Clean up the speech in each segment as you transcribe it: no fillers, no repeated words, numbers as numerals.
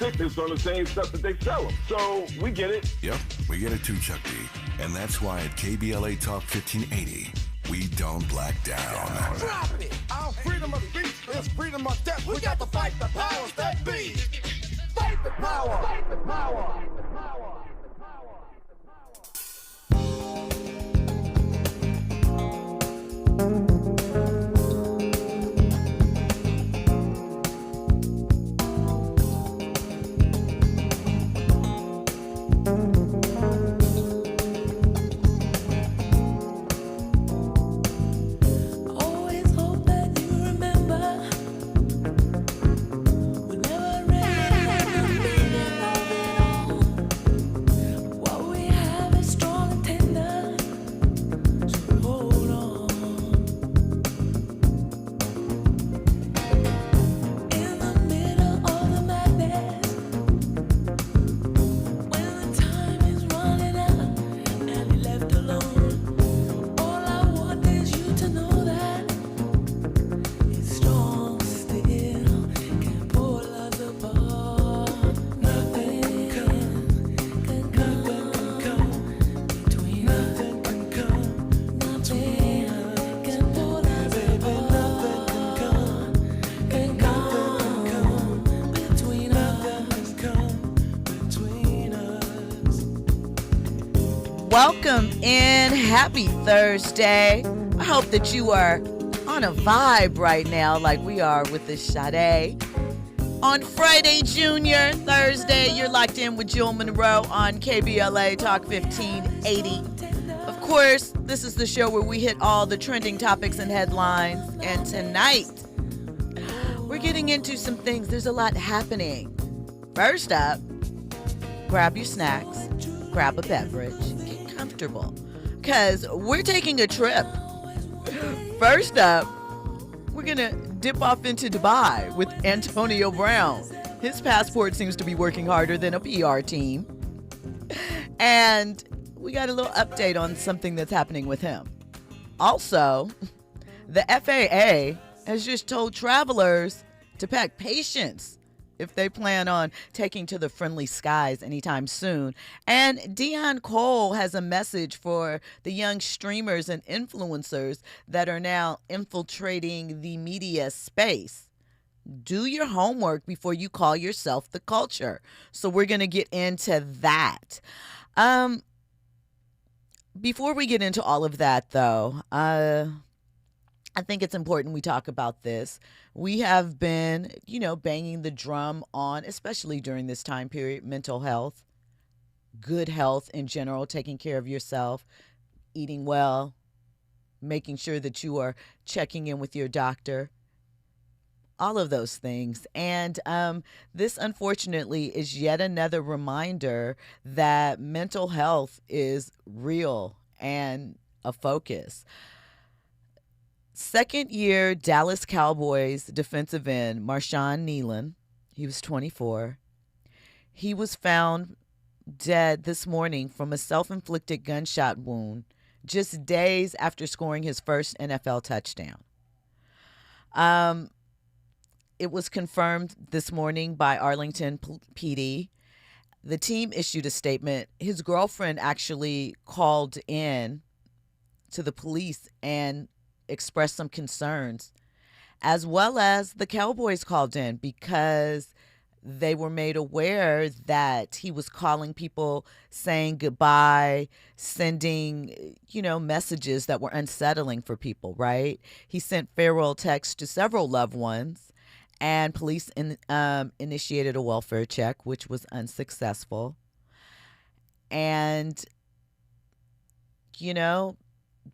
tickets on the same stuff that they sell them. So we get it. Yep, we get it too, Chuck D. And that's why at KBLA Talk 1580, we don't black down. Drop it! Our freedom of speech is freedom of death. We got to fight the powers that be. Fight the power! Fight the power! Fight the power! Welcome in. Happy Thursday. I hope that you are on a vibe right now like we are with the Sade. On Friday, Junior, Thursday, you're locked in with Jill Munroe on KBLA Talk 1580. Of course, this is the show where we hit all the trending topics and headlines. And tonight, we're getting into some things. There's a lot happening. First up, grab your snacks, grab a beverage, get comfortable, because we're taking a trip. First up, we're going to dip off into Dubai with Antonio Brown. His passport seems to be working harder than a PR team. And we got a little update on something that's happening with him. Also, the FAA has just told travelers to pack patience if they plan on taking to the friendly skies anytime soon. And Deon Cole has a message for the young streamers and influencers that are now infiltrating the media space. Do your homework before you call yourself the culture. So we're going to get into that. Before we get into all of that, though, I think it's important we talk about this. We have been, banging the drum on, especially during this time period, mental health, good health in general, taking care of yourself, eating well, making sure that you are checking in with your doctor, all of those things. And this, unfortunately, is yet another reminder that mental health is real and a focus. Second-year Dallas Cowboys defensive end Marshawn Kneeland, he was 24. He was found dead this morning from a self-inflicted gunshot wound just days after scoring his first NFL touchdown. It was confirmed this morning by Arlington PD. The team issued a statement. His girlfriend actually called in to the police and expressed some concerns, as well as the Cowboys called in because they were made aware that he was calling people, saying goodbye, sending, messages that were unsettling for people, right? He sent farewell texts to several loved ones, and police initiated a welfare check, which was unsuccessful. And,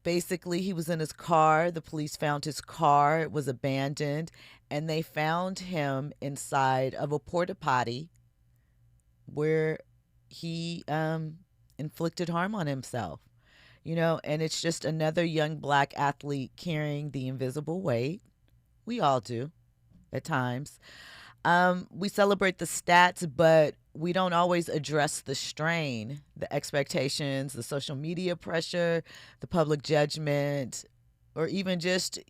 basically, he was in his car. The police found his car. It was abandoned. And they found him inside of a porta potty where he inflicted harm on himself. And it's just another young black athlete carrying the invisible weight. We all do at times. We celebrate the stats, but we don't always address the strain, the expectations, the social media pressure, the public judgment, or even just,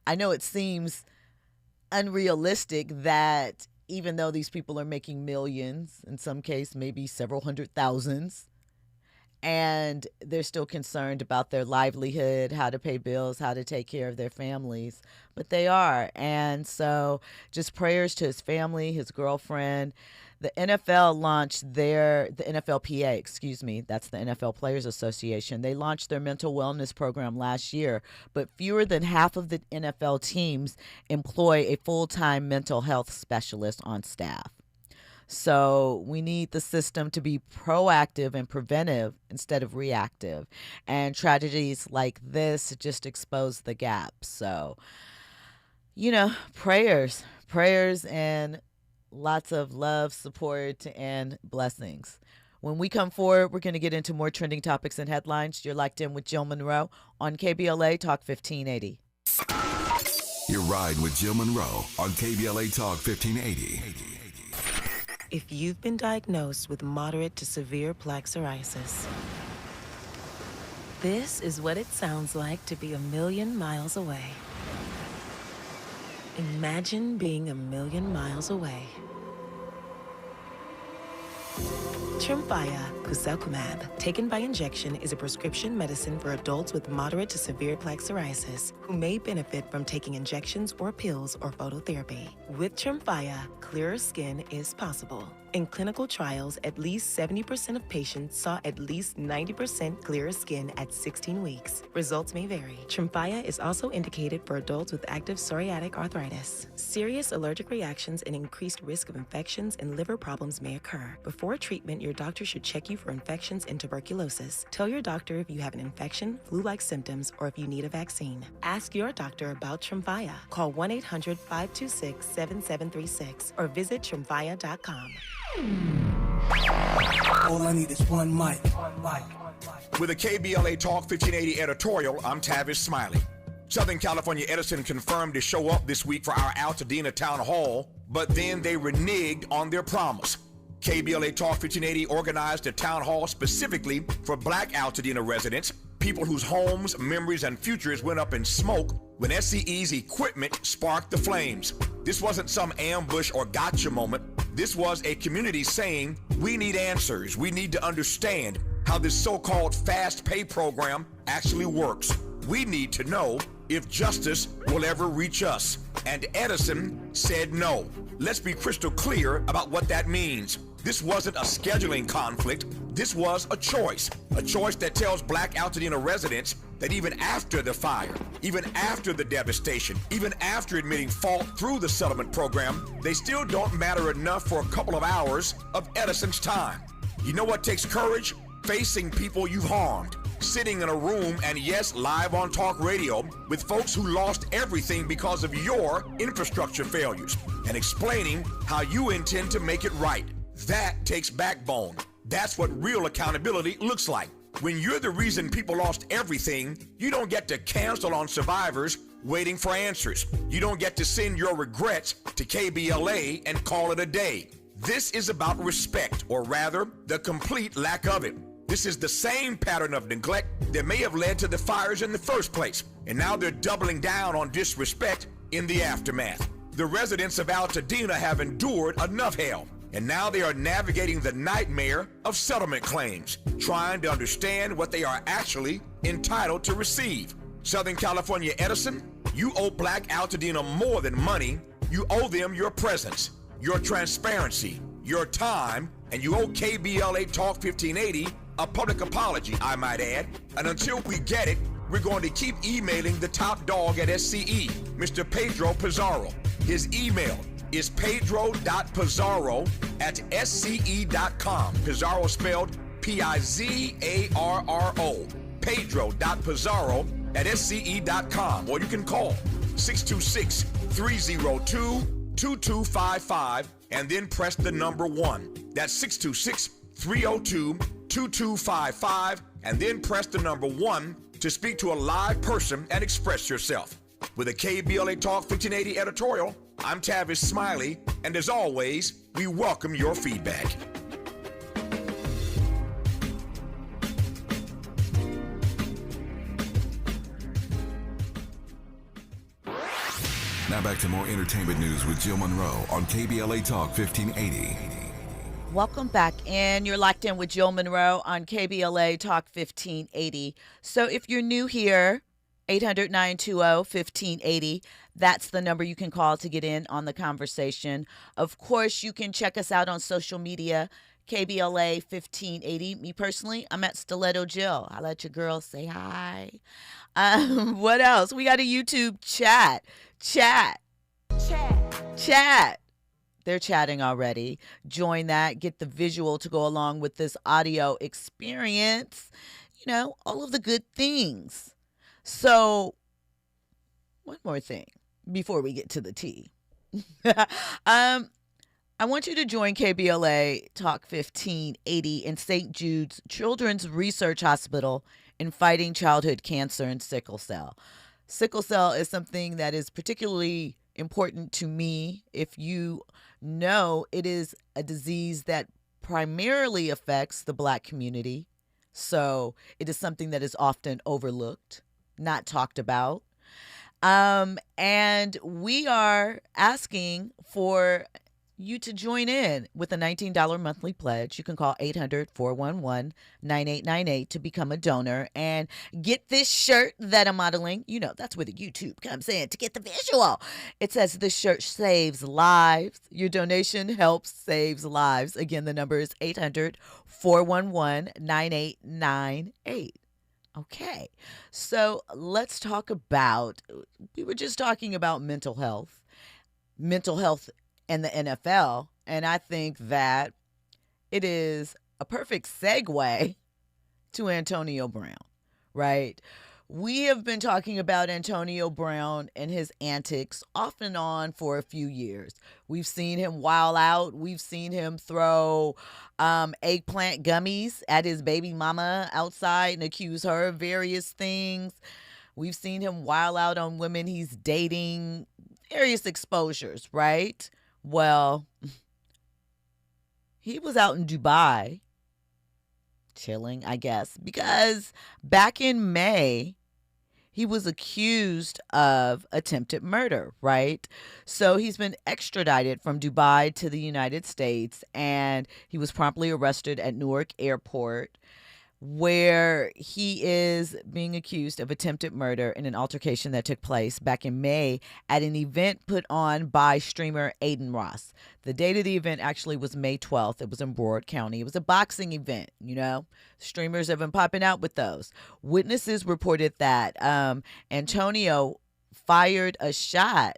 I know it seems unrealistic that even though these people are making millions, in some case, maybe several hundred thousands, and they're still concerned about their livelihood, how to pay bills, how to take care of their families. But they are. And so just prayers to his family, his girlfriend. The NFL launched the NFLPA, excuse me, that's the NFL Players Association. They launched their mental wellness program last year, but fewer than half of the NFL teams employ a full-time mental health specialist on staff. So we need the system to be proactive and preventive instead of reactive. And tragedies like this just expose the gap. So, prayers and lots of love, support, and blessings. When we come forward, we're going to get into more trending topics and headlines. You're locked in with Jill Munroe on KBLA Talk 1580. Your ride with Jill Munroe on KBLA Talk 1580. If you've been diagnosed with moderate to severe plaque psoriasis, this is what it sounds like to be 1,000,000 miles away. Imagine being 1,000,000 miles away. Tremfya guselkumab, taken by injection, is a prescription medicine for adults with moderate to severe plaque psoriasis who may benefit from taking injections or pills or phototherapy. With Tremfya, clearer skin is possible. In clinical trials, at least 70% of patients saw at least 90% clearer skin at 16 weeks. Results may vary. Tremfya is also indicated for adults with active psoriatic arthritis. Serious allergic reactions and increased risk of infections and liver problems may occur. Before treatment, your doctor should check you for infections and tuberculosis. Tell your doctor if you have an infection, flu-like symptoms, or if you need a vaccine. Ask your doctor about Tremfya. Call 1-800-526-7736 or visit Tremfya.com. All I need is one mic. With a KBLA Talk 1580 editorial, I'm Tavis Smiley. Southern California Edison confirmed to show up this week for our Altadena Town Hall, but then they reneged on their promise. KBLA Talk 1580 organized a town hall specifically for Black Altadena residents, people whose homes, memories, and futures went up in smoke when SCE's equipment sparked the flames. This wasn't some ambush or gotcha moment. This was a community saying, we need answers. We need to understand how this so-called fast pay program actually works. We need to know if justice will ever reach us. And Edison said no. Let's be crystal clear about what that means. This wasn't a scheduling conflict. This was a choice that tells Black Altadena residents that even after the fire, even after the devastation, even after admitting fault through the settlement program, they still don't matter enough for a couple of hours of Edison's time. You know what takes courage? Facing people you've harmed. Sitting in a room and yes, live on talk radio with folks who lost everything because of your infrastructure failures and explaining how you intend to make it right. That takes backbone. That's what real accountability looks like. When you're the reason people lost everything, you don't get to cancel on survivors waiting for answers. You don't get to send your regrets to KBLA and call it a day. This is about respect, or rather, the complete lack of it. This is the same pattern of neglect that may have led to the fires in the first place, and now they're doubling down on disrespect in the aftermath. The residents of Altadena have endured enough hell, and now they are navigating the nightmare of settlement claims, trying to understand what they are actually entitled to receive. Southern California Edison, you owe Black Altadena more than money. You owe them your presence, your transparency, your time, and you owe KBLA Talk 1580 a public apology, I might add. And until we get it, we're going to keep emailing the top dog at SCE, Mr. Pedro Pizarro. His email is pedro.pizarro@sce.com. Pizarro spelled P-I-Z-A-R-R-O. pedro.pizarro@sce.com. Or you can call 626-302-2255 and then press the number 1. That's 626-302-2255 and then press the number 1 to speak to a live person and express yourself. With a KBLA Talk 1580 editorial, I'm Tavis Smiley, and as always, we welcome your feedback. Now back to more entertainment news with Jill Munroe on KBLA Talk 1580. Welcome back, and you're locked in with Jill Munroe on KBLA Talk 1580. So if you're new here, 800-920-1580. That's the number you can call to get in on the conversation. Of course, you can check us out on social media, KBLA 1580. Me personally, I'm at Stiletto Jill. I'll let your girl say hi. What else? We got a YouTube chat. They're chatting already. Join that. Get the visual to go along with this audio experience. You know, all of the good things. So, one more thing before we get to the tea. I want you to join KBLA Talk 1580 in St. Jude's Children's Research Hospital in fighting childhood cancer and sickle cell. Sickle cell is something that is particularly important to me. If you know, it is a disease that primarily affects the Black community. So it is something that is often overlooked, not talked about. And we are asking for you to join in with a $19 monthly pledge. You can call 800-411-9898 to become a donor and get this shirt that I'm modeling. You know, that's where the YouTube comes in to get the visual. It says this shirt saves lives. Your donation helps saves lives. Again, the number is 800-411-9898. Okay, so let's talk about, we were just talking about mental health and the NFL, and I think that it is a perfect segue to Antonio Brown, right? We have been talking about Antonio Brown and his antics off and on for a few years. We've seen him wild out. We've seen him throw eggplant gummies at his baby mama outside and accuse her of various things. We've seen him wild out on women he's dating, various exposures, right? Well, he was out in Dubai chilling, I guess, because back in May, he was accused of attempted murder, right? So he's been extradited from Dubai to the United States, and he was promptly arrested at Newark Airport, where he is being accused of attempted murder in an altercation that took place back in May at an event put on by streamer Aiden Ross. The date of the event actually was May 12th. It was in Broward County. It was a boxing event, you know. Streamers have been popping out with those. Witnesses reported that Antonio fired a shot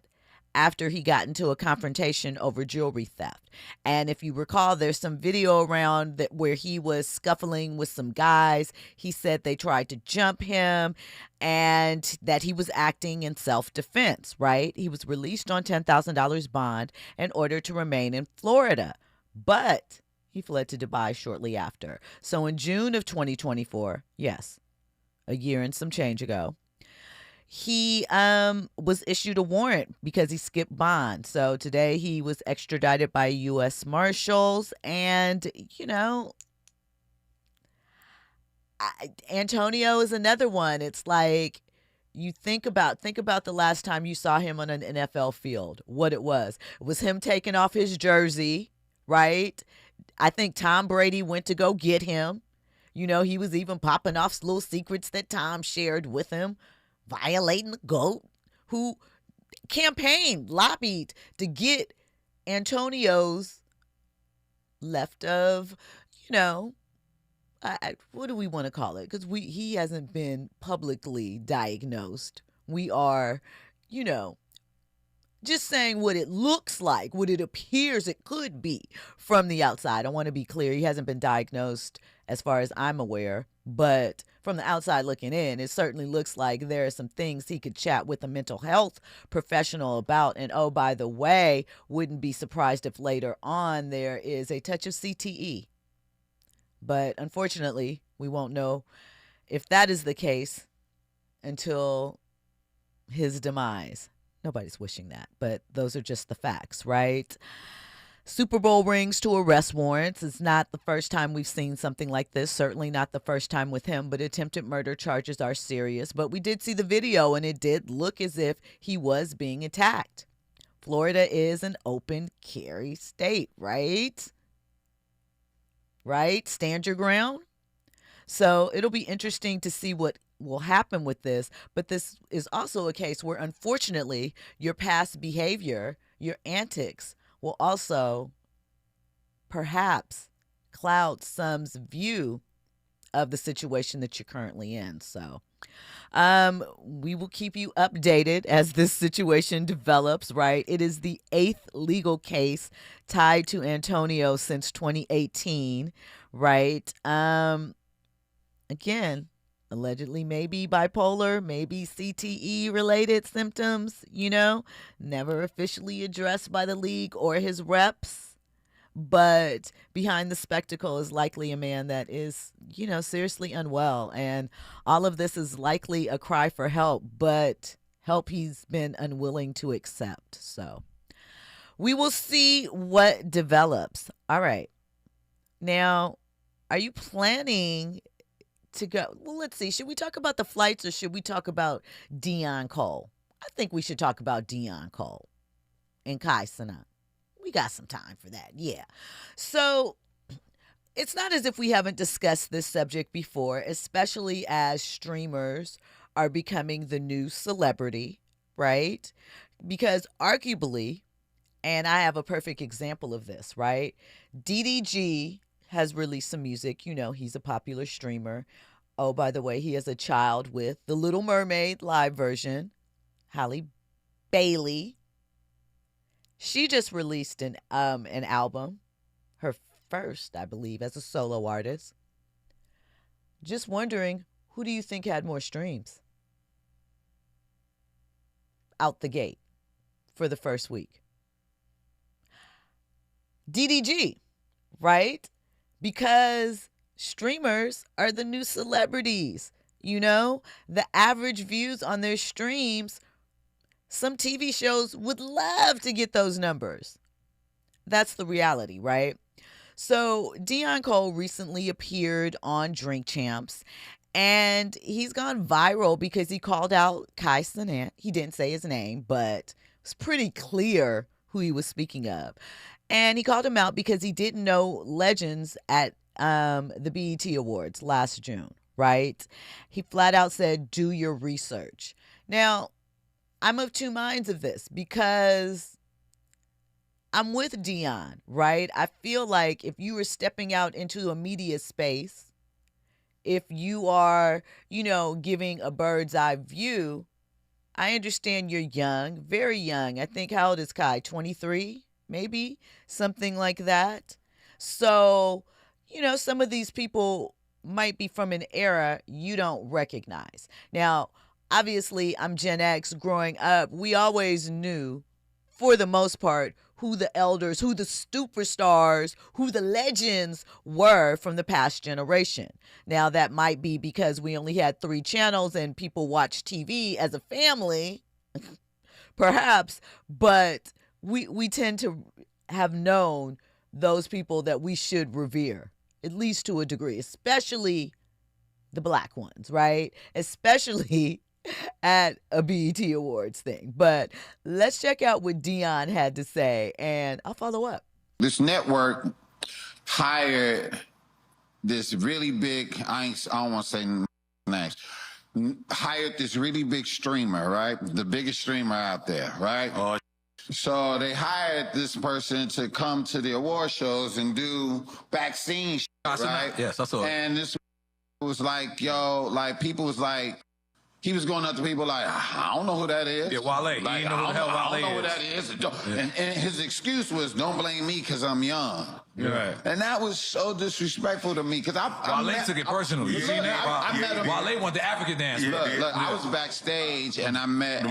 after he got into a confrontation over jewelry theft. And if you recall, there's some video around that where he was scuffling with some guys. He said they tried to jump him and that he was acting in self-defense, right? He was released on $10,000 bond and ordered to remain in Florida. But he fled to Dubai shortly after. So in June of 2024, yes, a year and some change ago, he was issued a warrant because he skipped bond. So today he was extradited by U.S. Marshals. And, you know, Antonio is another one. It's like you think about the last time you saw him on an NFL field, what it was. It was him taking off his jersey, right? I think Tom Brady went to go get him. You know, he was even popping off little secrets that Tom shared with him, violating the GOAT, who campaigned, lobbied to get Antonio's left of, you know, what do we want to call it? Because he hasn't been publicly diagnosed. We are, you know, just saying what it looks like, what it appears it could be from the outside. I want to be clear. He hasn't been diagnosed as far as I'm aware, but from the outside looking in, it certainly looks like there are some things he could chat with a mental health professional about. And oh, by the way, wouldn't be surprised if later on there is a touch of CTE. But unfortunately, we won't know if that is the case until his demise. Nobody's wishing that, but those are just the facts, right? Super Bowl rings to arrest warrants. It's not the first time we've seen something like this. Certainly not the first time with him, but attempted murder charges are serious. But we did see the video, and it did look as if he was being attacked. Florida is an open carry state, right? Right? Stand your ground. So it'll be interesting to see what will happen with this. But this is also a case where, unfortunately, your past behavior, your antics, will also perhaps cloud some's view of the situation that you're currently in. So we will keep you updated as this situation develops, right? It is the 8th legal case tied to Antonio since 2018, right? Again, allegedly maybe bipolar, maybe CTE related symptoms, never officially addressed by the league or his reps. But behind the spectacle is likely a man that is, seriously unwell. And all of this is likely a cry for help, but help he's been unwilling to accept. So we will see what develops. All right. Now, are you planning to go? Well, let's see. Should we talk about the flights or should we talk about Deon Cole? I think we should talk about Deon Cole and Kai Cenat. We got some time for that. Yeah. So it's not as if we haven't discussed this subject before, especially as streamers are becoming the new celebrity, right? Because arguably, and I have a perfect example of this, right? DDG has released some music. He's a popular streamer. Oh, by the way, he has a child with the Little Mermaid live version, Halle Bailey. She just released an album, her first, I believe, as a solo artist. Just wondering, who do you think had more streams out the gate for the first week? DDG, right? Because streamers are the new celebrities. The average views on their streams, some TV shows would love to get those numbers. That's the reality, right? So Deon Cole recently appeared on Drink Champs, and he's gone viral because he called out Kai Cenat. He didn't say his name, but it's pretty clear who he was speaking of. And he called him out because he didn't know legends at the BET Awards last June, right? He flat out said, do your research. Now, I'm of two minds of this because I'm with Deon, right? I feel like if you are stepping out into a media space, if you are, giving a bird's eye view, I understand you're young, very young. I think, how old is Kai? 23, maybe? Something like that. So, some of these people might be from an era you don't recognize. Now, obviously, I'm Gen X. Growing up, we always knew, for the most part, who the elders, who the superstars, who the legends were from the past generation. Now, that might be because we only had 3 channels and people watched TV as a family, perhaps, but we tend to have known those people that we should revere, at least to a degree, especially the black ones, right? Especially at a BET Awards thing. But let's check out what Deon had to say, and I'll follow up. This network hired this really big, I don't want to say names, hired this really big streamer, right? The biggest streamer out there, right? So they hired this person to come to the award shows and do backstage, right? Yes, I saw it. And this was like, people was like, he was going up to people like, I don't know who that is. Yeah, Wale. Like, You know who the hell Wale is. I don't know who that is. And his excuse was, don't blame me because I'm young. Right. And that was so disrespectful to me because Wale took it personally. I met him. Wale wanted the African dance. Look, I was backstage and I met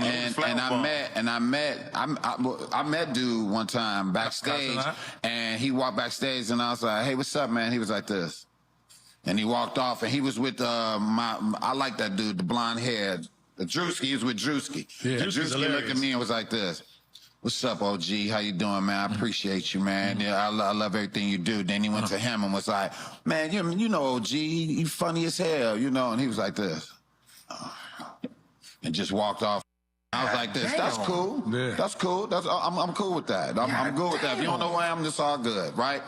dude one time backstage, and he walked backstage and I was like, hey, what's up, man? He was like this. And he walked off, and he was with I like that dude, the blonde hair, Drewski. He was with Drewski. Yeah, Drewski looked at me and was like this. What's up, OG? How you doing, man? I appreciate you, man. Yeah, I love everything you do. Then he went to him and was like, man, you know OG, you funny as hell, And he was like this. And just walked off. I was like this. That's cool. Yeah. That's cool. I'm cool with that. I'm good with that. If you don't know who I am, it's all good, right?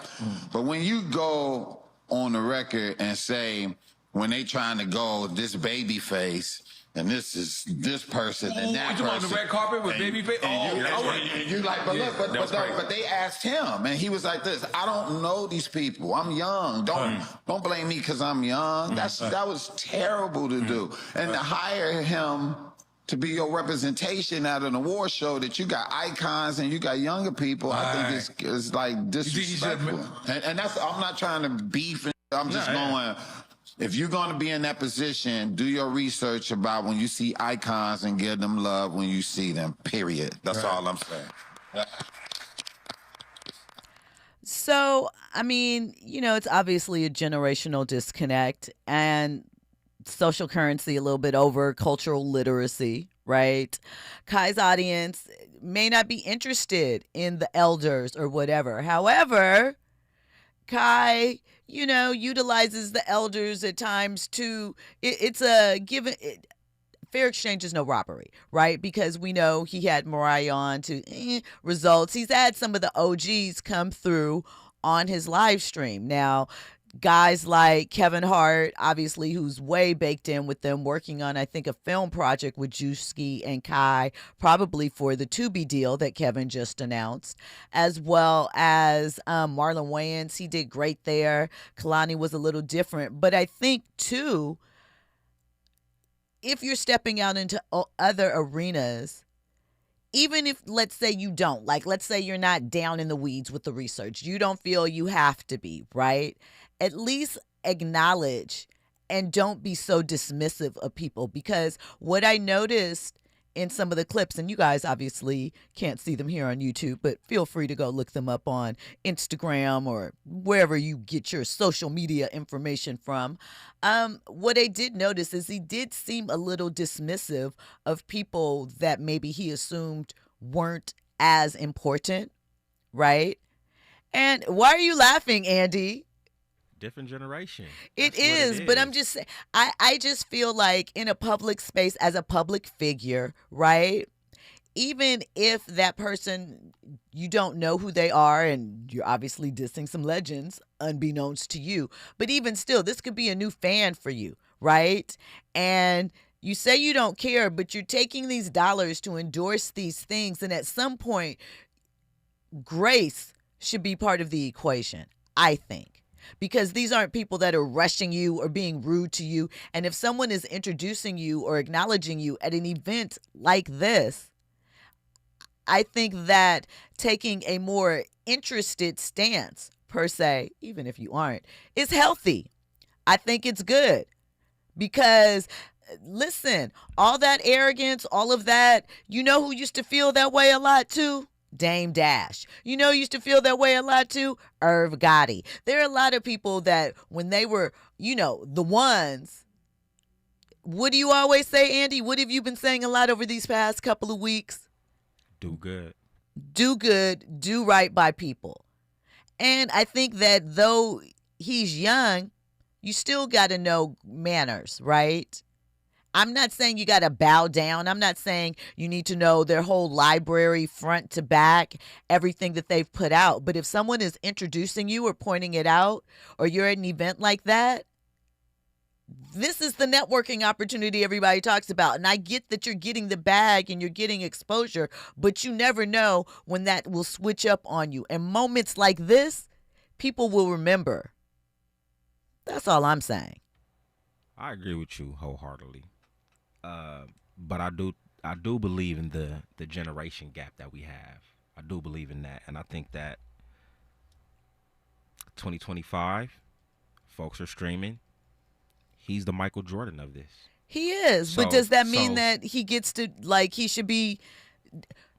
But when you go on the record and say, when they trying to go this baby face, and this is this person and that person. On the red carpet with baby face? You like, but look, but they asked him, and he was like this. I don't know these people. I'm young. Don't blame me because I'm young. That was terrible to do. And to hire him to be your representation at an award show that you got icons and you got younger people, I think it's like disrespectful. And that's, I'm not trying to beef. I'm just going, if you're going to be in that position, do your research about when you see icons and give them love when you see them, period. That's all I'm saying. So, I mean, it's obviously a generational disconnect and social currency a little bit over cultural literacy, right? Kai's audience may not be interested in the elders or whatever. However, Kai, utilizes the elders at times to, it's a given, fair exchange is no robbery, right? Because we know he had Mariah on to results. He's had some of the OGs come through on his live stream. Now, guys like Kevin Hart, obviously, who's way baked in with them, working on, I think, a film project with Juicy and Kai, probably for the Tubi deal that Kevin just announced, as well as Marlon Wayans. He did great there. Kalani was a little different. But I think, too, if you're stepping out into other arenas, even if, let's say you don't, like, let's say you're not down in the weeds with the research, you don't feel you have to be, right? At least acknowledge and don't be so dismissive of people, because what I noticed in some of the clips, and you guys obviously can't see them here on YouTube, but feel free to go look them up on Instagram or wherever you get your social media information from. What I did notice is he did seem a little dismissive of people that maybe he assumed weren't as important, right? And why are you laughing, Andy? Different generation. It is, but I'm just saying, I just feel like in a public space, as a public figure, right? Even if that person, you don't know who they are, and you're obviously dissing some legends unbeknownst to you, but even still, this could be a new fan for you, right? And you say you don't care, but you're taking these dollars to endorse these things, and at some point, grace should be part of the equation, I think. Because these aren't people that are rushing you or being rude to you. And if someone is introducing you or acknowledging you at an event like this, I think that taking a more interested stance, per se, even if you aren't, is healthy. I think it's good. Because, listen, all that arrogance, all of that, you know who used to feel that way a lot too? Dame Dash. You know, used to feel that way a lot too? Irv Gotti. There are a lot of people that when they were, the ones, what do you always say, Andy? What have you been saying a lot over these past couple of weeks? Do good. Do good, do right by people. And I think that though he's young, you still got to know manners, right? I'm not saying you got to bow down. I'm not saying you need to know their whole library front to back, everything that they've put out. But if someone is introducing you or pointing it out, or you're at an event like that, this is the networking opportunity everybody talks about. And I get that you're getting the bag and you're getting exposure, but you never know when that will switch up on you. And moments like this, people will remember. That's all I'm saying. I agree with you wholeheartedly. But I do believe in the generation gap that we have. I do believe in that. And I think that 2025, folks are streaming. He's the Michael Jordan of this. He is. But does that mean that he gets to, like, he should be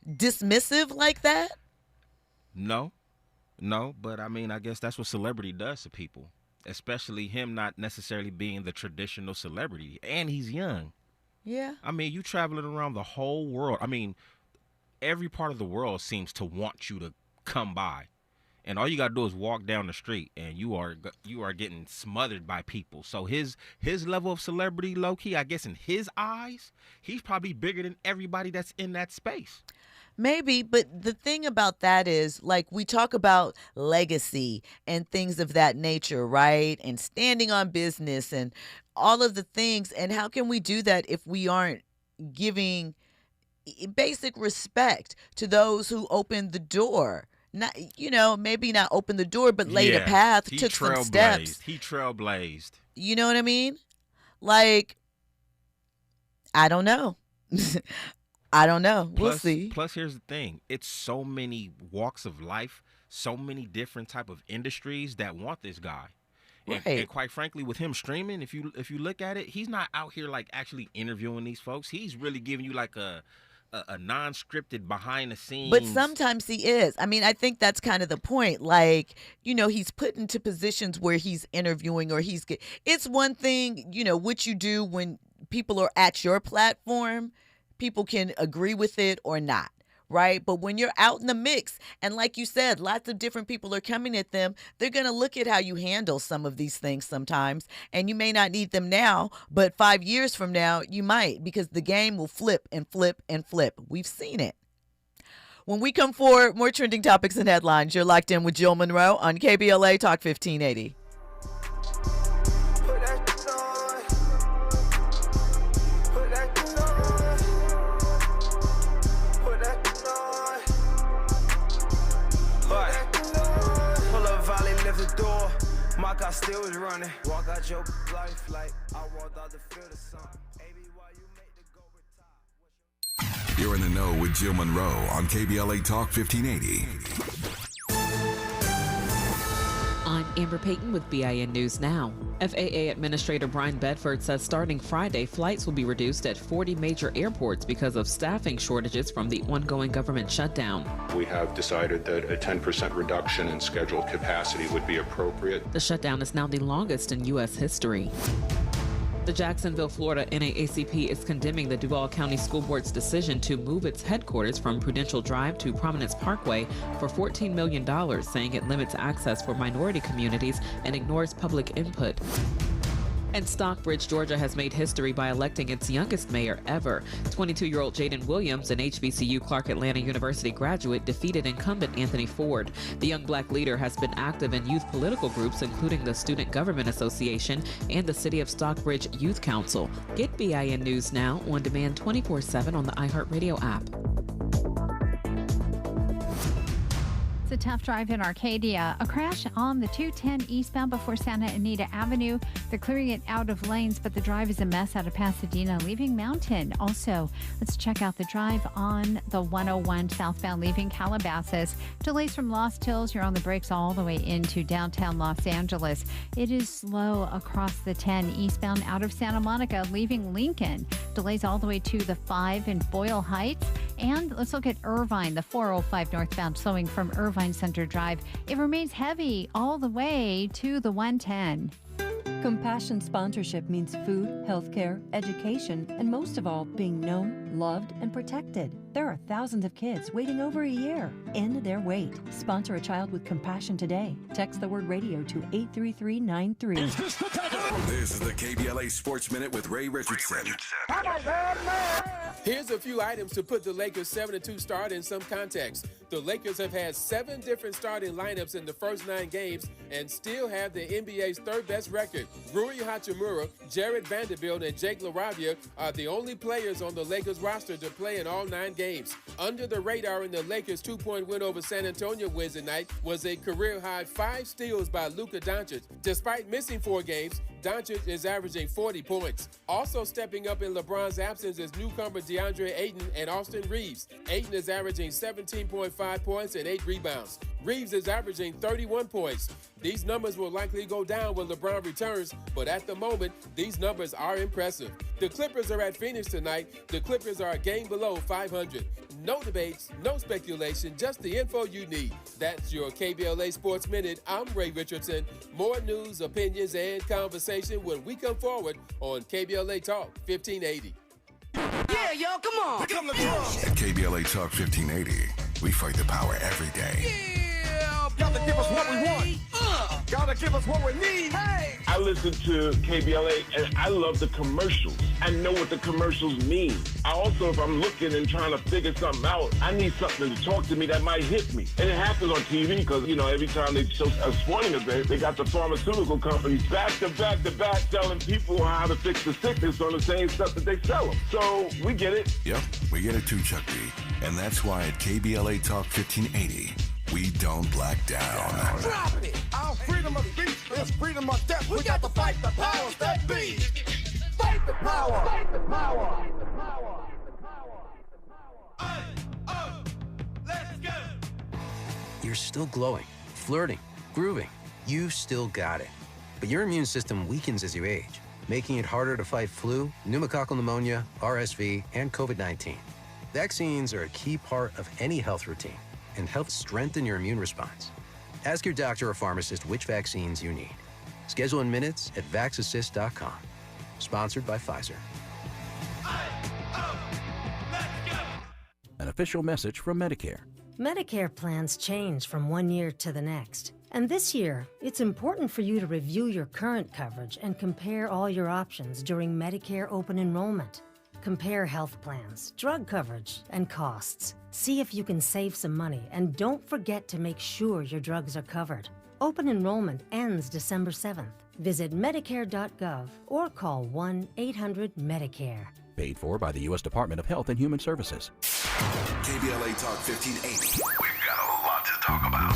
dismissive like that? No, but I mean, I guess that's what celebrity does to people, especially him not necessarily being the traditional celebrity. And he's young. Yeah. I mean, you traveling around the whole world. I mean, every part of the world seems to want you to come by. And all you gotta do is walk down the street, and you are getting smothered by people. So his level of celebrity, low key, I guess in his eyes, he's probably bigger than everybody that's in that space. Maybe, but the thing about that is, like, we talk about legacy and things of that nature, right? And standing on business and all of the things. And how can we do that if we aren't giving basic respect to those who opened the door? Not, maybe not open the door, but laid a path, took some steps. He trailblazed. You know what I mean? Like, I don't know. I don't know. We'll see. Plus, here's the thing. It's so many walks of life, so many different type of industries that want this guy. Right. And quite frankly, with him streaming, if you look at it, he's not out here like actually interviewing these folks. He's really giving you like a non-scripted behind the scenes. But sometimes he is. I mean, I think that's kind of the point. Like, he's put into positions where he's interviewing, or it's one thing, what you do when people are at your platform. People can agree with it or not, right? But when you're out in the mix, and like you said, lots of different people are coming at them, they're going to look at how you handle some of these things sometimes, and you may not need them now, but 5 years from now, you might, because the game will flip and flip and flip. We've seen it. When we come forward, more trending topics and headlines. You're locked in with Jill Munroe on KBLA Talk 1580. My car still is running. Walk out your life like I walked out the field of something. Baby, why you make the go retire? You're in the know with Jill Munroe on KBLA Talk 1580. I'm Amber Payton with BIN News Now. FAA Administrator Brian Bedford says starting Friday, flights will be reduced at 40 major airports because of staffing shortages from the ongoing government shutdown. We have decided that a 10% reduction in scheduled capacity would be appropriate. The shutdown is now the longest in U.S. history. The Jacksonville, Florida NAACP is condemning the Duval County School Board's decision to move its headquarters from Prudential Drive to Prominence Parkway for $14 million, saying it limits access for minority communities and ignores public input. And Stockbridge, Georgia has made history by electing its youngest mayor ever. 22-year-old Jaden Williams, an HBCU Clark Atlanta University graduate, defeated incumbent Anthony Ford. The young black leader has been active in youth political groups, including the Student Government Association and the City of Stockbridge Youth Council. Get BIN News Now on demand 24/7 on the iHeartRadio app. A tough drive in Arcadia. A crash on the 210 eastbound before Santa Anita Avenue. They're clearing it out of lanes, but the drive is a mess out of Pasadena, leaving Mountain. Also, let's check out the drive on the 101 southbound, leaving Calabasas. Delays from Lost Hills. You're on the brakes all the way into downtown Los Angeles. It is slow across the 10 eastbound out of Santa Monica, leaving Lincoln. Delays all the way to the 5 in Boyle Heights. And let's look at Irvine, the 405 northbound, slowing from Irvine Center Drive. It remains heavy all the way to the 110. Compassion sponsorship means food, healthcare, education, and most of all, being known, loved, and protected. There are thousands of kids waiting over a year. End their wait. Sponsor a child with compassion today. Text the word radio to 83393. This is the KBLA Sports Minute with Ray Richardson. Here's a few items to put the Lakers' 7-2 start in some context. The Lakers have had 7 different starting lineups in the first 9 games and still have the NBA's third-best record. Rui Hachimura, Jared Vanderbilt, and Jake LaRavia are the only players on the Lakers roster to play in all 9 games. Under the radar in the Lakers' 2-point win over San Antonio Wednesday night was a career-high 5 steals by Luka Doncic. Despite missing 4 games, Doncic is averaging 40 points. Also stepping up in LeBron's absence is newcomer DeAndre Ayton and Austin Reeves. Ayton is averaging 17.5 points and 8 rebounds. Reeves is averaging 31 points. These numbers will likely go down when LeBron returns, but at the moment, these numbers are impressive. The Clippers are at Phoenix tonight. The Clippers are a game below 500. No debates, no speculation, just the info you need. That's your KBLA Sports Minute. I'm Ray Richardson. More news, opinions, and conversation when we come forward on KBLA Talk 1580. Yeah, y'all, come on. Come At KBLA Talk 1580, we fight the power every day. Yeah, got to give us what we want. Gotta give us what we need. Hey! I listen to KBLA and I love the commercials. I know what the commercials mean. I also, if I'm looking and trying to figure something out, I need something to talk to me that might hit me. And it happens on TV because, you know, every time they show a sporting event, they got the pharmaceutical companies back to back telling people how to fix the sickness on the same stuff that they sell them. So we get it. Yep, we get it too, Chuck D. And that's why at KBLA Talk 1580, we don't black down. Drop it! Our freedom of speech is freedom of death. We got to fight the powers that be. Fight the power! Fight the power! Let's go! You're still glowing, flirting, grooving. You still got it. But your immune system weakens as you age, making it harder to fight flu, pneumococcal pneumonia, RSV, and COVID-19. Vaccines are a key part of any health routine and help strengthen your immune response. Ask your doctor or pharmacist which vaccines you need. Schedule in minutes at vaxassist.com. Sponsored by Pfizer. An official message from Medicare. Medicare plans change from one year to the next. And this year, it's important for you to review your current coverage and compare all your options during Medicare open enrollment. Compare health plans, drug coverage, and costs. See if you can save some money, and don't forget to make sure your drugs are covered. Open enrollment ends December 7th. Visit Medicare.gov or call 1-800-MEDICARE. Paid for by the U.S. Department of Health and Human Services. KBLA Talk 1580. We've got a lot to talk about.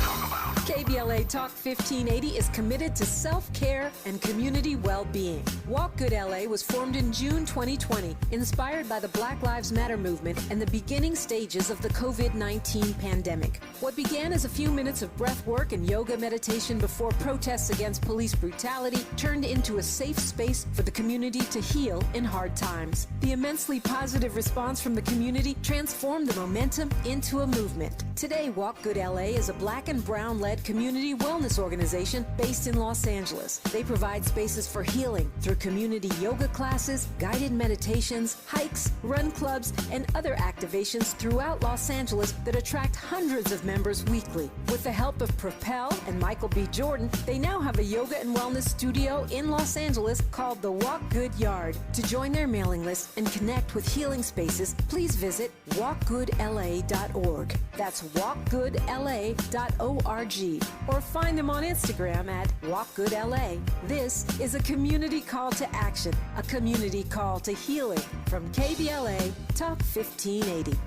KBLA Talk 1580 is committed to self-care and community well-being. Walk Good LA was formed in June 2020, inspired by the Black Lives Matter movement and the beginning stages of the COVID-19 pandemic. What began as a few minutes of breath work and yoga meditation before protests against police brutality turned into a safe space for the community to heal in hard times. The immensely positive response from the community transformed the momentum into a movement. Today, Walk Good LA is a black and brown-led community wellness organization based in Los Angeles. They provide spaces for healing through community yoga classes, guided meditations, hikes, run clubs, and other activations throughout Los Angeles that attract hundreds of members weekly. With the help of Propel and Michael B. Jordan, they now have a yoga and wellness studio in Los Angeles called the Walk Good Yard. To join their mailing list and connect with healing spaces, please visit walkgoodla.org. That's walkgoodla.org. Or find them on Instagram at walkgoodla. This is a community call to action, a community call to healing from KBLA Talk 1580.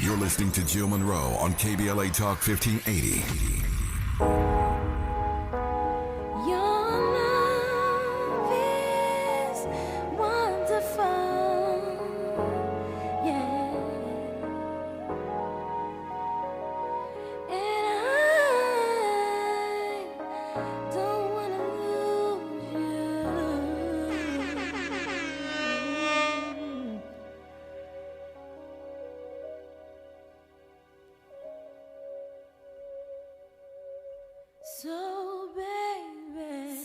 You're listening to Jill Munroe on KBLA Talk 1580. So baby,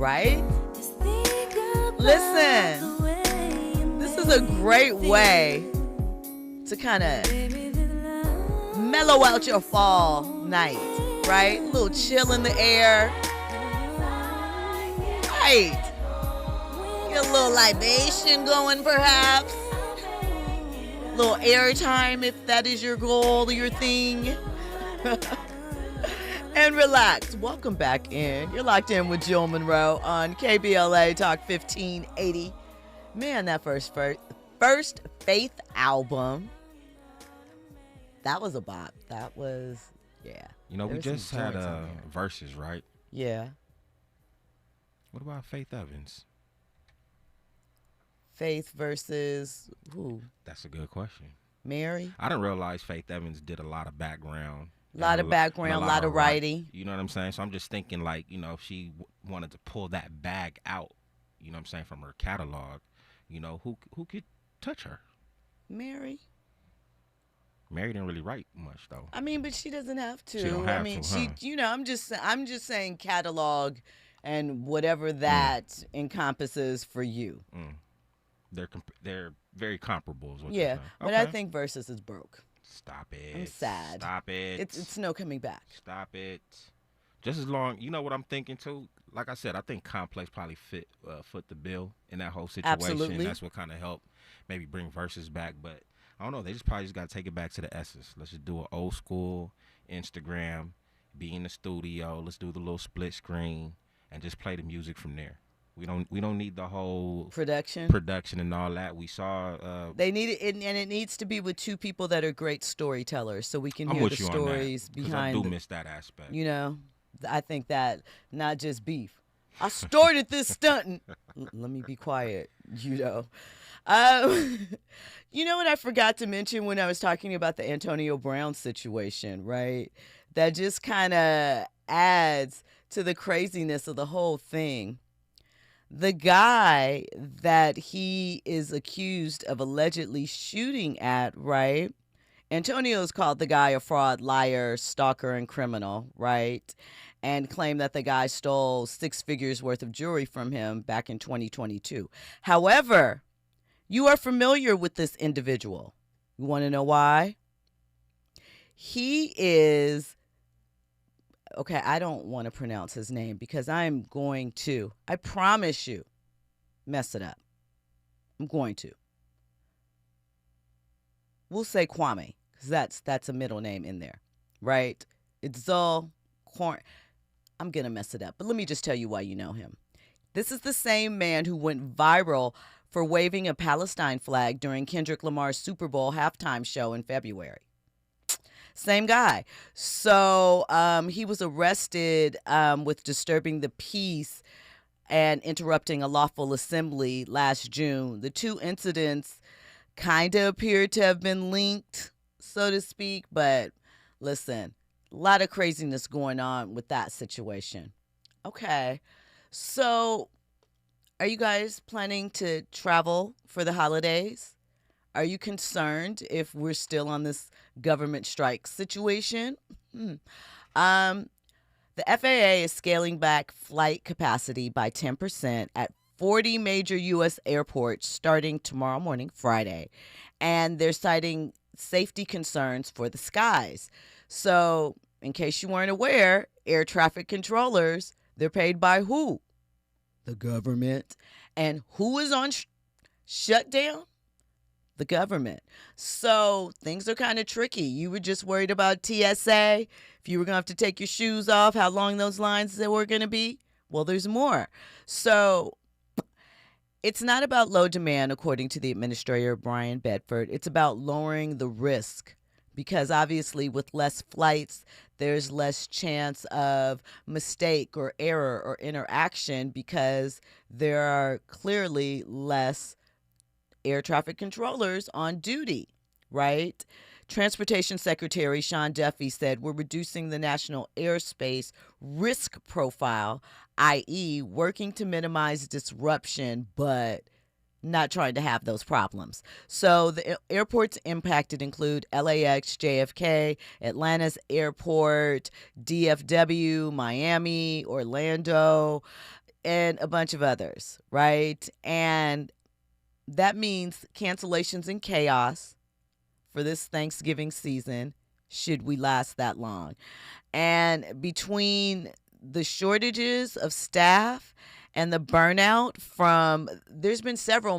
right? Listen, this is a great way to kind of mellow out your fall night, right? A little chill in the air. Right. Get a little libation going, perhaps. A little airtime if that is your goal or your thing. And relax. Welcome back in. You're locked in with Jill Munroe on KBLA Talk 1580. Man, that first Faith album, that was a bop. That was, yeah. You know, There we was some just had joints on there. Versus, right? Yeah. What about Faith Evans? Faith versus who? That's a good question. Mary? I didn't realize Faith Evans did a lot of background. A lot of background, a lot of writing. You know what I'm saying? So I'm just thinking, like, you know, if she wanted to pull that bag out, you know what I'm saying, from her catalog, you know, who could touch her? Mary? Mary didn't really write much, though. I mean, but she doesn't have to. She don't have I mean, to, huh? you know, I'm just saying catalog and whatever that encompasses for you. They're very comparable. Is what you're Yeah, saying. but I think Versus is broke. Stop it. I'm sad. Stop it. It's no coming back. Stop it. Just as long, you know what I'm thinking too? Like I said, I think Complex probably foot the bill in that whole situation. Absolutely. That's what kind of helped maybe bring Versus back. But I don't know. They probably just got to take it back to the essence. Let's just do an old school Instagram, be in the studio. Let's do the little split screen and just play the music from there. We don't need the whole production and all that. We saw they need it, and it needs to be with two people that are great storytellers, so we can I'm hear with the you on stories that, 'cause behind. I do miss that aspect. You know, I think that not just beef. I started this stunting. Let me be quiet. You know, you know what I forgot to mention when I was talking about the Antonio Brown situation, right? That just kind of adds to the craziness of the whole thing. The guy that he is accused of allegedly shooting at, right? Antonio's called the guy a fraud, liar, stalker, and criminal, right? And claimed that the guy stole 6 figures worth of jewelry from him back in 2022. However, you are familiar with this individual. You want to know why? He is... Okay, I don't want to pronounce his name because I'm going to, I promise you, mess it up. I'm going to. We'll say Kwame, because that's a middle name in there, right? It's Zul Corn. I'm going to mess it up, but let me just tell you why you know him. This is the same man who went viral for waving a Palestine flag during Kendrick Lamar's Super Bowl halftime show in February. Same guy. So he was arrested with disturbing the peace and interrupting a lawful assembly last June. The two incidents kind of appear to have been linked, so to speak. But listen, a lot of craziness going on with that situation. Okay. So are you guys planning to travel for the holidays? Are you concerned if we're still on this government strike situation? The FAA is scaling back flight capacity by 10% at 40 major U.S. airports starting tomorrow morning, Friday. And they're citing safety concerns for the skies. So, in case you weren't aware, air traffic controllers, they're paid by who? The government. And who is on shutdown? The government. So things are kind of tricky. You were just worried about TSA. If you were going to have to take your shoes off, how long those lines were going to be? Well, there's more. So it's not about low demand, according to the administrator, Brian Bedford. It's about lowering the risk because obviously with less flights, there's less chance of mistake or error or interaction because there are clearly less air traffic controllers on duty, right? Transportation Secretary Sean Duffy said we're reducing the national airspace risk profile, i.e. working to minimize disruption, but not trying to have those problems. So the airports impacted include LAX, JFK, Atlanta's airport, DFW, Miami, Orlando, and a bunch of others, right? And that means cancellations and chaos for this Thanksgiving season, should we last that long. And between the shortages of staff and the burnout from, there's been several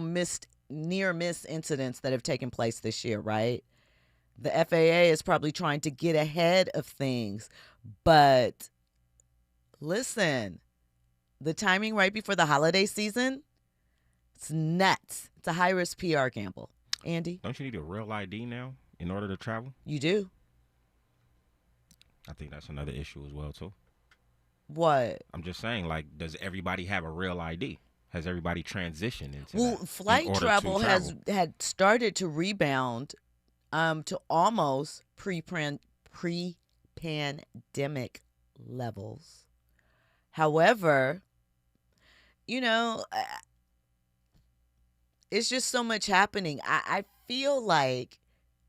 near miss incidents that have taken place this year, right? The FAA is probably trying to get ahead of things. But listen, the timing right before the holiday season, It's nuts. It's a high-risk PR gamble. Andy? Don't you need a real ID now in order to travel? You do. I think that's another issue as well, too. What? I'm just saying, like, does everybody have a real ID? Has everybody transitioned into Well, that flight travel had started to rebound to almost pre-pandemic levels. However, it's just so much happening. I feel like,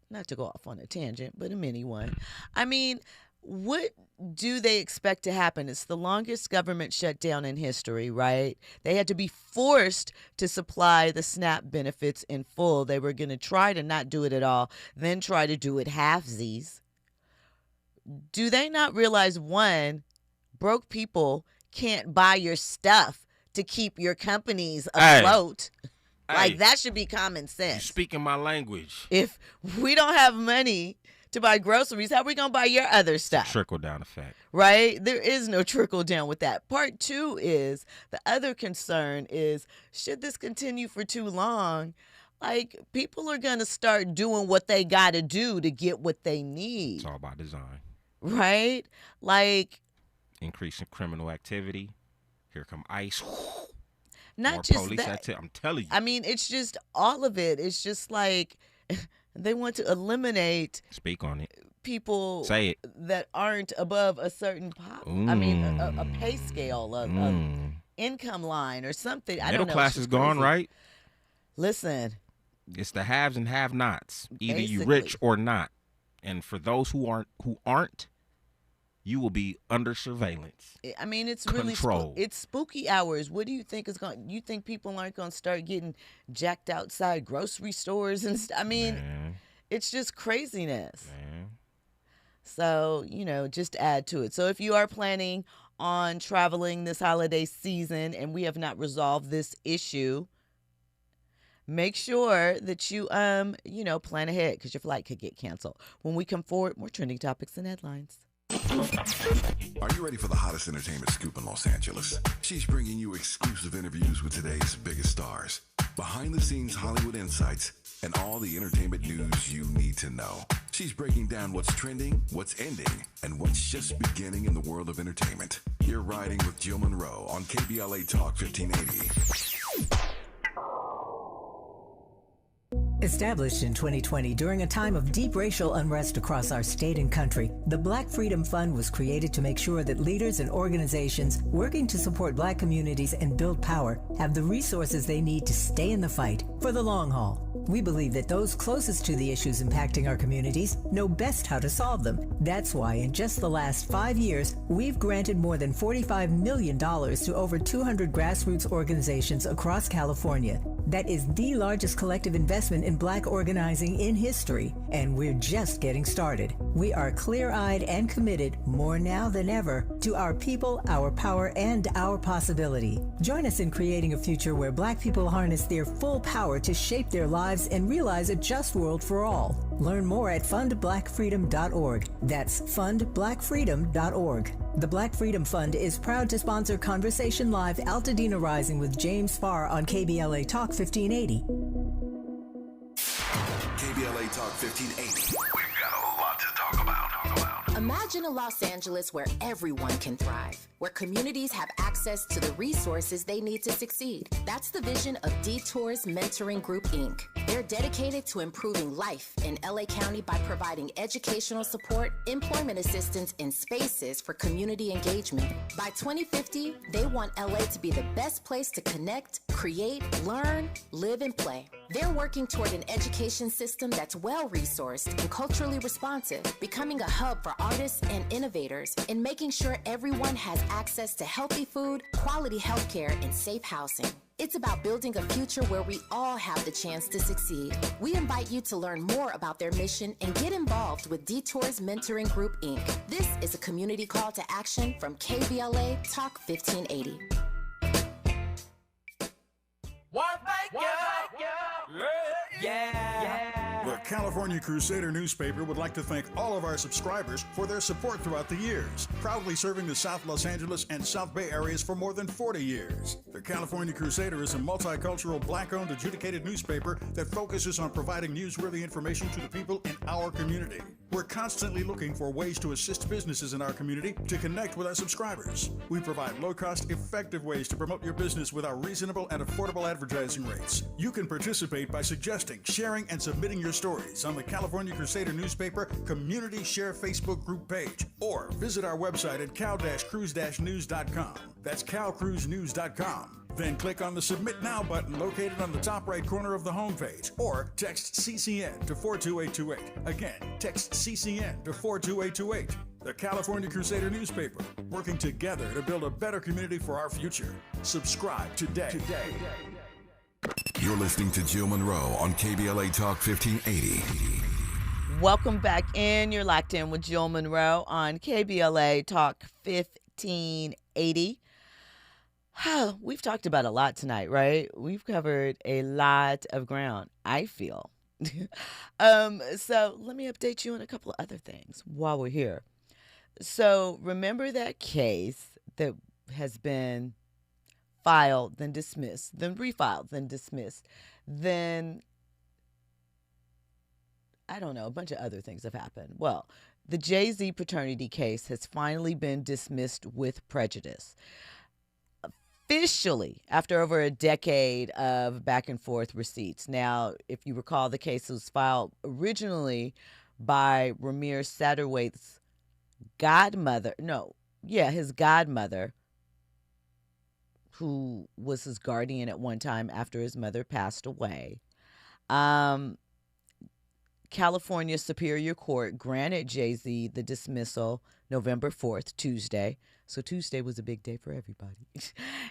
not to go off on a tangent, but a mini one. I mean, what do they expect to happen? It's the longest government shutdown in history, right? They had to be forced to supply the SNAP benefits in full. They were going to try to not do it at all, then try to do it halfsies. Do they not realize, one, broke people can't buy your stuff to keep your companies afloat? Like, that should be common sense. You're speaking my language. If we don't have money to buy groceries, how are we going to buy your other stuff? Trickle-down effect. Right? There is no trickle-down with that. Part two is, the other concern is, should this continue for too long, like, people are going to start doing what they got to do to get what they need. It's all by design. Right? Like, increasing criminal activity. Here come ICE. Not more just police that. activity. I'm telling you. I mean, it's just all of it. It's just like they want to eliminate. Speak on it. People say it that aren't above a certain I mean, a pay scale, of income line or something. I don't know. Middle class is gone, right? Listen, it's the haves and have-nots. Either you Basically. rich or not. And for those who aren't, you will be under surveillance. I mean, it's Control. really it's spooky hours. What do you think is going? You think people aren't going to start getting jacked outside grocery stores and stuff? I mean, it's just craziness. So, just add to it. So if you are planning on traveling this holiday season and we have not resolved this issue, make sure that you plan ahead, because your flight could get canceled. When we come forward, more trending topics and headlines. Are you ready for the hottest entertainment scoop in Los Angeles? She's bringing you exclusive interviews with today's biggest stars, behind-the-scenes Hollywood insights, and all the entertainment news you need to know. She's breaking down what's trending, what's ending, and what's just beginning in the world of entertainment. You're riding with Jill Munroe on KBLA Talk 1580. Established in 2020 during a time of deep racial unrest across our state and country, the Black Freedom Fund was created to make sure that leaders and organizations working to support Black communities and build power have the resources they need to stay in the fight for the long haul. We believe that those closest to the issues impacting our communities know best how to solve them. That's why in just the last 5 years, we've granted more than $45 million to over 200 grassroots organizations across California. That is the largest collective investment in Black organizing in history, and we're just getting started. We are clear-eyed and committed, more now than ever, to our people, our power, and our possibility. Join us in creating a future where Black people harness their full power to shape their lives and realize a just world for all. Learn more at fundblackfreedom.org. That's fundblackfreedom.org. The Black Freedom Fund is proud to sponsor Conversation Live Altadena Rising with James Farr on KBLA Talk 1580. KBLA Talk 1580. We've got a lot to talk about. Imagine a Los Angeles where everyone can thrive, where communities have access to the resources they need to succeed. That's the vision of Detours Mentoring Group, Inc. They're dedicated to improving life in LA County by providing educational support, employment assistance, and spaces for community engagement. By 2050, they want LA to be the best place to connect, create, learn, live, and play. They're working toward an education system that's well-resourced and culturally responsive, becoming a hub for artists and innovators, and making sure everyone has access to healthy food, quality healthcare, and safe housing. It's about building a future where we all have the chance to succeed. We invite you to learn more about their mission and get involved with Detours Mentoring Group, Inc. This is a community call to action from KBLA Talk 1580. Yeah. Yeah. Well, California Crusader newspaper would like to thank all of our subscribers for their support throughout the years, proudly serving the South Los Angeles and South Bay areas for more than 40 years. The California Crusader is a multicultural, black-owned, adjudicated newspaper that focuses on providing newsworthy information to the people in our community. We're constantly looking for ways to assist businesses in our community to connect with our subscribers. We provide low-cost, effective ways to promote your business with our reasonable and affordable advertising rates. You can participate by suggesting, sharing, and submitting your stories on the California Crusader newspaper Community Share Facebook group page, or visit our website at cal-cruise-news.com. That's calcruisenews.com. Then click on the Submit Now button located on the top right corner of the homepage, or text CCN to 42828. Again, text CCN to 42828. The California Crusader newspaper, working together to build a better community for our future. Subscribe today. You're listening to Jill Munroe on KBLA Talk 1580. Welcome back in. You're locked in with Jill Munroe on KBLA Talk 1580. We've talked about a lot tonight, right? We've covered a lot of ground, I feel. So let me update you on a couple of other things while we're here. So remember that case that has been filed, then dismissed, then refiled, then dismissed, then, I don't know, a bunch of other things have happened. Well, the Jay-Z paternity case has finally been dismissed with prejudice. Officially, after over a decade of back and forth receipts. Now, if you recall, the case was filed originally by Ramir Satterthwaite's his godmother, who was his guardian at one time after his mother passed away. California Superior Court granted Jay-Z the dismissal November 4th, Tuesday. So Tuesday was a big day for everybody.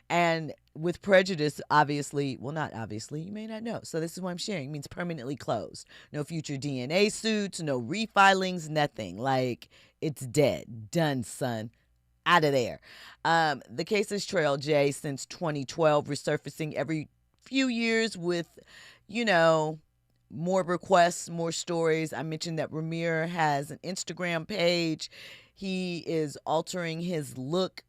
And with prejudice, obviously, well, not obviously, you may not know. So this is what I'm sharing. It means permanently closed. No future DNA suits, no refilings, nothing. Like, it's dead. Done, son. Out of there. The case has trailed Jay since 2012, resurfacing every few years with, more requests, more stories. I mentioned that Ramir has an Instagram page. He is altering his look,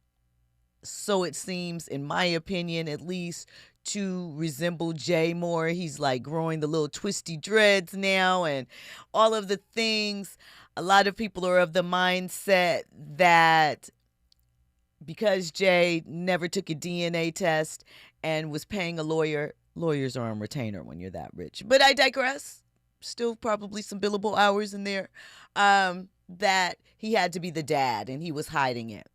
so it seems, in my opinion, at least, to resemble Jay more. He's like growing the little twisty dreads now and all of the things. A lot of people are of the mindset that because Jay never took a DNA test and was paying a lawyer, lawyers are on retainer when you're that rich. But I digress. Still probably some billable hours in there. That he had to be the dad and he was hiding it.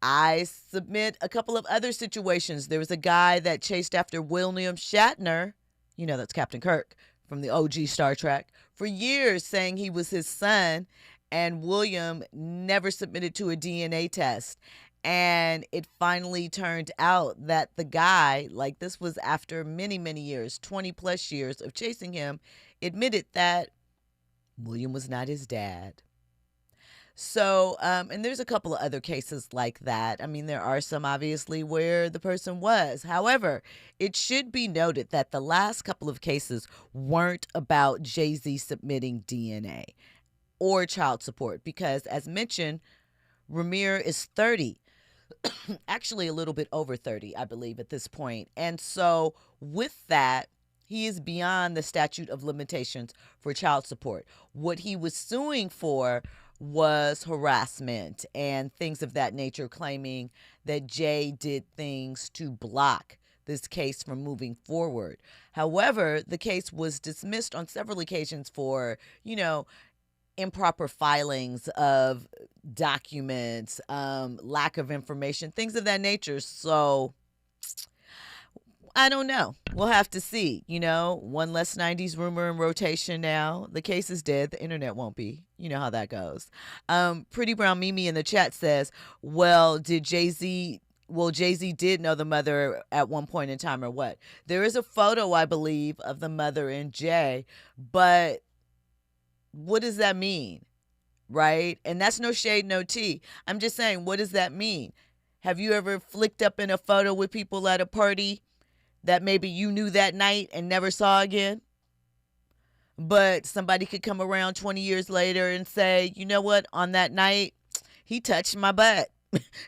I submit a couple of other situations. There was a guy that chased after William Shatner, that's Captain Kirk from the OG Star Trek, for years, saying he was his son, and William never submitted to a DNA test. And it finally turned out that the guy, like this was after many, many years, 20 plus years of chasing him, admitted that William was not his dad. So, and there's a couple of other cases like that. I mean, there are some obviously where the person was. However, it should be noted that the last couple of cases weren't about Jay-Z submitting DNA or child support because, as mentioned, Ramir is 30. Actually, a little bit over 30, I believe, at this point. And so with that, he is beyond the statute of limitations for child support. What he was suing for was harassment and things of that nature, claiming that Jay did things to block this case from moving forward. However, the case was dismissed on several occasions for, improper filings of documents, lack of information, things of that nature. So I don't know. We'll have to see. One less 90s rumor in rotation now. The case is dead. The internet won't be. You know how that goes. Pretty Brown Mimi in the chat says, well, Jay-Z did know the mother at one point in time or what? There is a photo, I believe, of the mother and Jay, but what does that mean? Right? And that's no shade, no tea. I'm just saying, what does that mean? Have you ever flicked up in a photo with people at a party that maybe you knew that night and never saw again? But somebody could come around 20 years later and say, you know what, on that night, he touched my butt.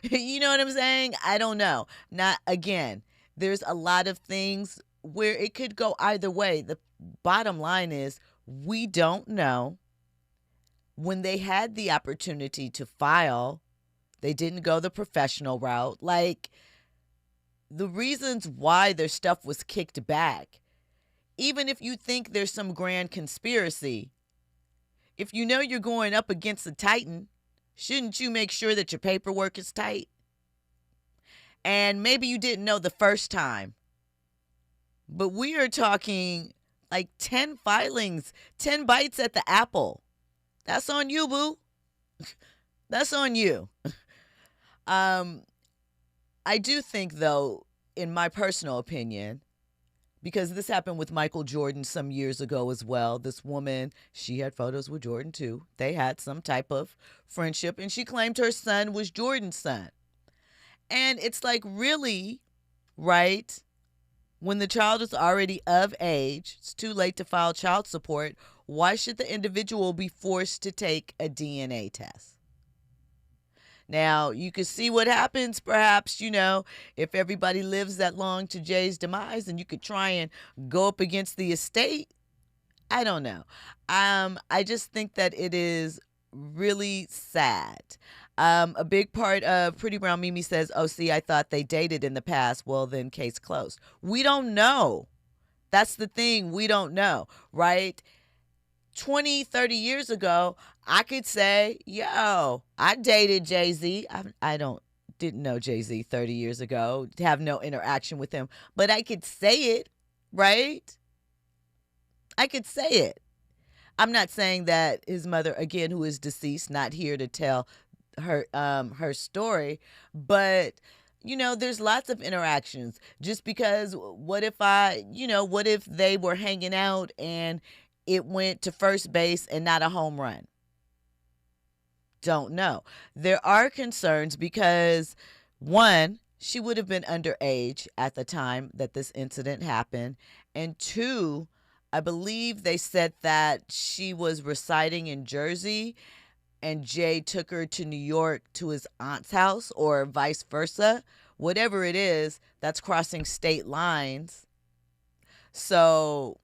You know what I'm saying? I don't know. Not again, there's a lot of things where it could go either way. The bottom line is we don't know. When they had the opportunity to file, they didn't go the professional route. Like, the reasons why their stuff was kicked back, even if you think there's some grand conspiracy, if you know you're going up against a titan, shouldn't you make sure that your paperwork is tight? And maybe you didn't know the first time, but we are talking like 10 filings, 10 bites at the apple. That's on you, boo. That's on you. I do think, though, in my personal opinion, because this happened with Michael Jordan some years ago as well. This woman, she had photos with Jordan too. They had some type of friendship, and she claimed her son was Jordan's son. And it's like, really, right? When the child is already of age, it's too late to file child support. Why should the individual be forced to take a DNA test? Now, you can see what happens, perhaps, if everybody lives that long to Jay's demise, and you could try and go up against the estate. I don't know. I just think that it is really sad. A big part of Pretty Brown Mimi says, oh, see, I thought they dated in the past. Well, then case closed. We don't know. That's the thing. We don't know, right? 20, 30 years ago, I could say, yo, I dated Jay-Z. I didn't know Jay-Z 30 years ago, have no interaction with him, but I could say it, right? I could say it. I'm not saying that his mother, again, who is deceased, not here to tell her story, but there's lots of interactions. Just because what if they were hanging out and it went to first base and not a home run? Don't know. There are concerns because, one, she would have been underage at the time that this incident happened. And two, I believe they said that she was residing in Jersey and Jay took her to New York to his aunt's house, or vice versa. Whatever it is, that's crossing state lines. So,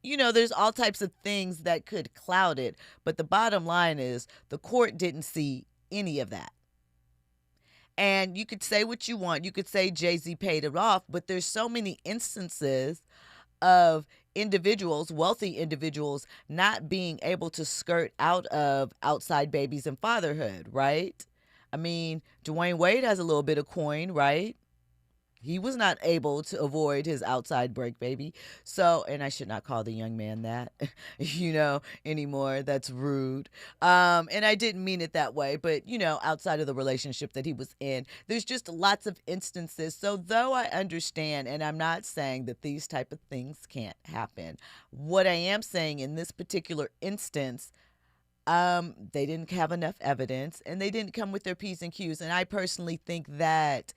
there's all types of things that could cloud it. But the bottom line is the court didn't see any of that. And you could say what you want. You could say Jay-Z paid it off, but there's so many instances of individuals, wealthy individuals, not being able to skirt out of outside babies and fatherhood, right? I mean, Dwayne Wade has a little bit of coin, right? He was not able to avoid his outside break baby. So, and I should not call the young man that, anymore. That's rude. And I didn't mean it that way, but, outside of the relationship that he was in, there's just lots of instances. So though I understand, and I'm not saying that these type of things can't happen, what I am saying in this particular instance, they didn't have enough evidence and they didn't come with their P's and Q's. And I personally think that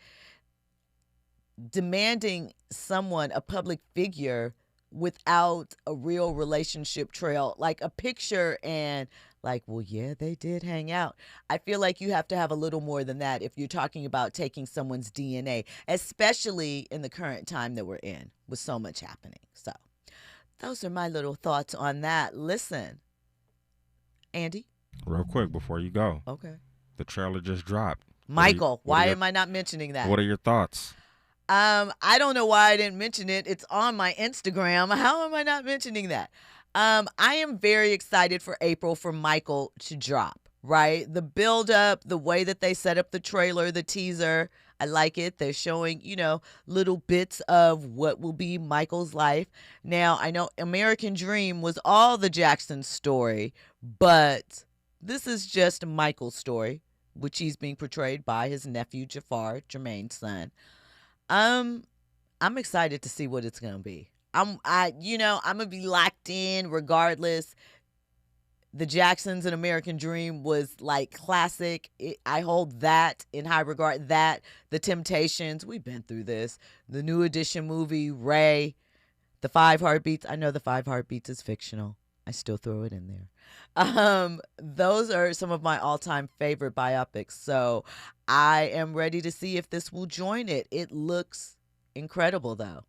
demanding someone, a public figure, without a real relationship trail, like a picture and like, well, yeah, they did hang out. I feel like you have to have a little more than that if you're talking about taking someone's DNA, especially in the current time that we're in with so much happening. So those are my little thoughts on that. Listen, Andy? Real quick before you go. Okay. The trailer just dropped. Michael, why am I not mentioning that? What are your thoughts? I don't know why I didn't mention it. It's on my Instagram. How am I not mentioning that? I am very excited for April for Michael to drop, right? The build up, the way that they set up the trailer, the teaser, I like it. They're showing, little bits of what will be Michael's life. Now, I know American Dream was all the Jackson story, but this is just Michael's story, which he's being portrayed by his nephew, Jafar, Jermaine's son. I'm excited to see what it's going to be. I'm going to be locked in regardless. The Jacksons and American Dream was like classic. I hold that in high regard. That, The Temptations, we've been through this. The New Edition movie, Ray, The 5 Heartbeats. I know The 5 Heartbeats is fictional. I still throw it in there. Those are some of my all-time favorite biopics. So I am ready to see if this will join it. It looks incredible, though.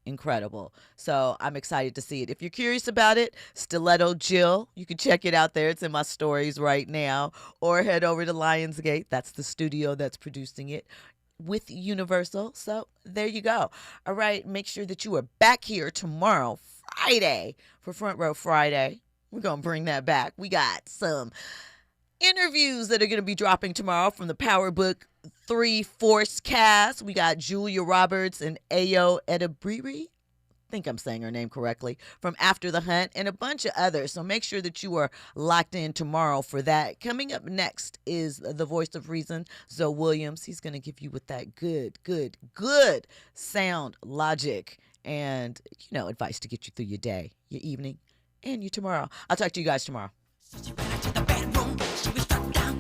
Incredible. So I'm excited to see it. If you're curious about it, Stiletto Jill, you can check it out there. It's in my stories right now. Or head over to Lionsgate. That's the studio that's producing it with Universal. So there you go. All right. Make sure that you are back here tomorrow, Friday, for Front Row Friday. We're going to bring that back. We got some interviews that are going to be dropping tomorrow from the Power Book 3 Force cast. We got Julia Roberts and Ayo Edebiri. I think I'm saying her name correctly, from After the Hunt, and a bunch of others. So make sure that you are locked in tomorrow for that. Coming up next is the voice of reason, Zoe Williams. He's going to give you with that good sound logic and, advice to get you through your day, your evening, and your tomorrow. I'll talk to you guys tomorrow. She ran into the bedroom. She was struck down.